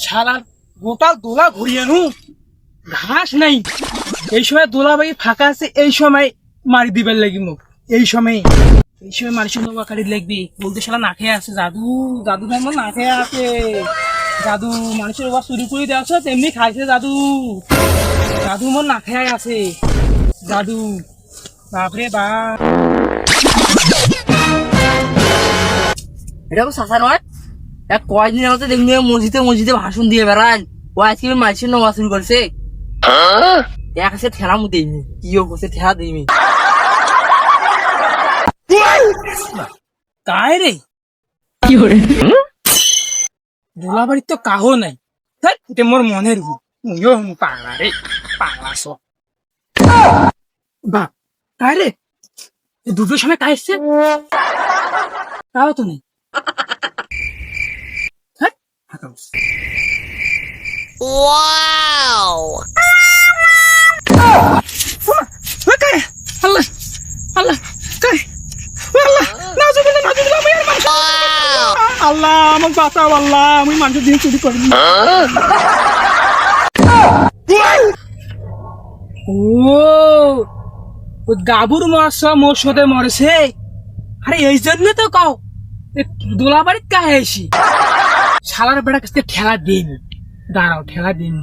শালার গোটা দোলা ঘুরিয়ে নু ঘাস নাই। এই সময় দোলা বাড়ি ফাঁকা আছে, এই সময় মারি দিবার লাগি মুখ। এই সময় মানুষের নোবা কালি লাগবি বলতে শালা না খেয়ে আছে। জাদু জাদু ভাই না খেয়ে আছে। জাদু মানুষের ওবা চুরি করে দেওয়া তেমনি খাইছে। জাদু জাদু মন না খেয়ে আছে। জাদু বাপরে বাপ। এটা তো চাচা নয়, এক কয়দিনের মধ্যে দেখবি মসজিদে মসজিদে ভাষণ দিয়ে বেড়ান। ও আজকে মানুষের নামাজ শুরু করছে। এক আছে ঠেলা মু দিইনি, কি ও করছে ঠেলা দিইনি। কায় রে দোলা বাড়ির তো কাহো নাই। এটা মোর মনের পাগলা রে, পাগলা সব। বাপ কায় রে দুটোর সময় কায় এসছে, কাও তো নেই। আল্লাহ আল্লাহ আল্লাহ আমাকে বাঁচাও। আল্লাহ আমি মানুষের দিন চুরি করিনি। ও গাবুর মরসা মোর সাথে মরেছে। আরে এই জন্য তো কাও দোলা বাড়ির কাহে এসি শালার বেড়া কাছে ঠেলা দিন। দাঁড়াও ঠেলা দিন।